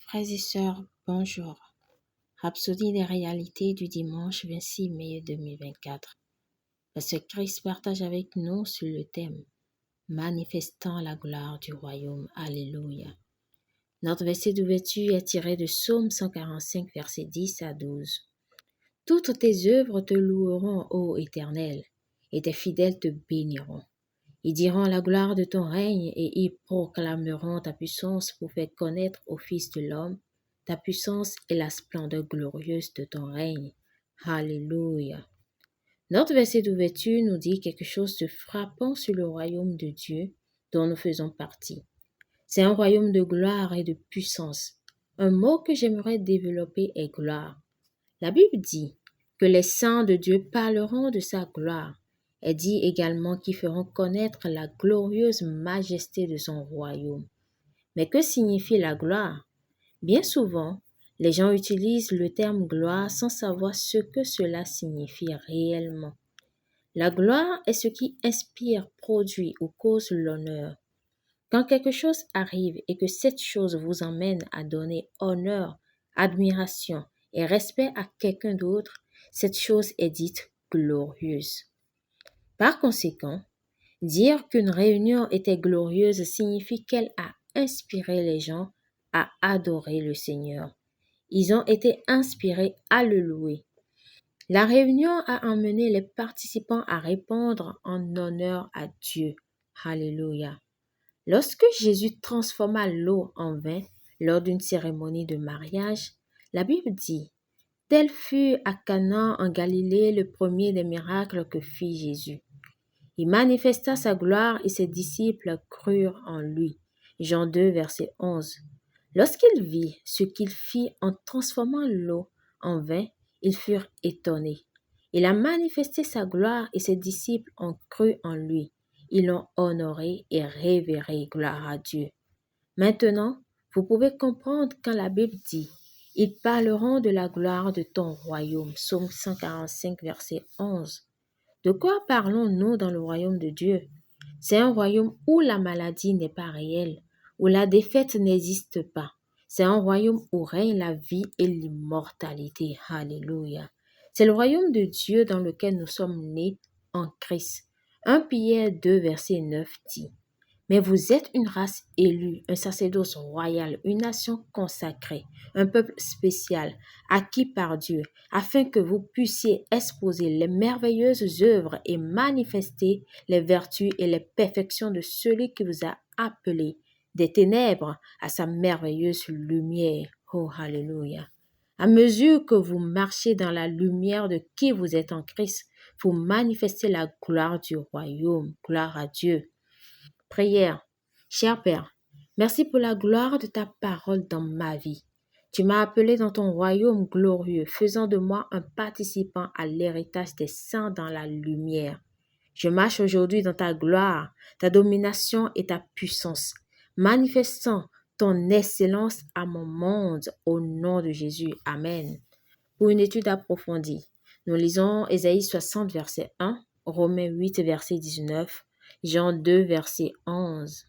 Frères et sœurs, bonjour. Rhapsodie des réalités du dimanche 26 mai 2024. Pasteur Christ partage avec nous sur le thème Manifestant la gloire du royaume. Alléluia. Notre verset d'ouverture est tiré de Psaume 145, versets 10 à 12. Toutes tes œuvres te loueront, ô Éternel, et tes fidèles te béniront. Ils diront la gloire de ton règne et ils proclameront ta puissance pour faire connaître au Fils de l'homme ta puissance et la splendeur glorieuse de ton règne. Alléluia. Notre verset d'ouverture nous dit quelque chose de frappant sur le royaume de Dieu dont nous faisons partie. C'est un royaume de gloire et de puissance. Un mot que j'aimerais développer est gloire. La Bible dit que les saints de Dieu parleront de sa gloire. Elle dit également qu'ils feront connaître la glorieuse majesté de son royaume. Mais que signifie la gloire? Bien souvent, les gens utilisent le terme gloire sans savoir ce que cela signifie réellement. La gloire est ce qui inspire, produit ou cause l'honneur. Quand quelque chose arrive et que cette chose vous emmène à donner honneur, admiration et respect à quelqu'un d'autre, cette chose est dite glorieuse. Par conséquent, dire qu'une réunion était glorieuse signifie qu'elle a inspiré les gens à adorer le Seigneur. Ils ont été inspirés à le louer. La réunion a emmené les participants à répondre en honneur à Dieu. Alléluia. Lorsque Jésus transforma l'eau en vin lors d'une cérémonie de mariage, la Bible dit « Tel fut à Cana en Galilée le premier des miracles que fit Jésus. Il manifesta sa gloire et ses disciples crurent en lui. » Jean 2, verset 11. Lorsqu'il vit ce qu'il fit en transformant l'eau en vin, ils furent étonnés. Il a manifesté sa gloire et ses disciples ont cru en lui. Ils l'ont honoré et révéré, gloire à Dieu. Maintenant, vous pouvez comprendre quand la Bible dit « Ils parleront de la gloire de ton royaume » Psaume 145, verset 11. De quoi parlons-nous dans le royaume de Dieu? C'est un royaume où la maladie n'est pas réelle, où la défaite n'existe pas. C'est un royaume où règne la vie et l'immortalité. Alléluia. C'est le royaume de Dieu dans lequel nous sommes nés en Christ. 1 Pierre 2, verset 9 dit « Mais vous êtes une race élue, un sacerdoce royal, une nation consacrée, un peuple spécial, acquis par Dieu, afin que vous puissiez exposer les merveilleuses œuvres et manifester les vertus et les perfections de celui qui vous a appelés des ténèbres à sa merveilleuse lumière. » Oh, alléluia. À mesure que vous marchez dans la lumière de qui vous êtes en Christ, vous manifestez la gloire du royaume. Gloire à Dieu. Prière. Cher Père, merci pour la gloire de ta parole dans ma vie. Tu m'as appelé dans ton royaume glorieux, faisant de moi un participant à l'héritage des saints dans la lumière. Je marche aujourd'hui dans ta gloire, ta domination et ta puissance, manifestant ton excellence à mon monde au nom de Jésus. Amen. Pour une étude approfondie, nous lisons Ésaïe 60, verset 1, Romains 8, verset 19, Jean 2, verset 11.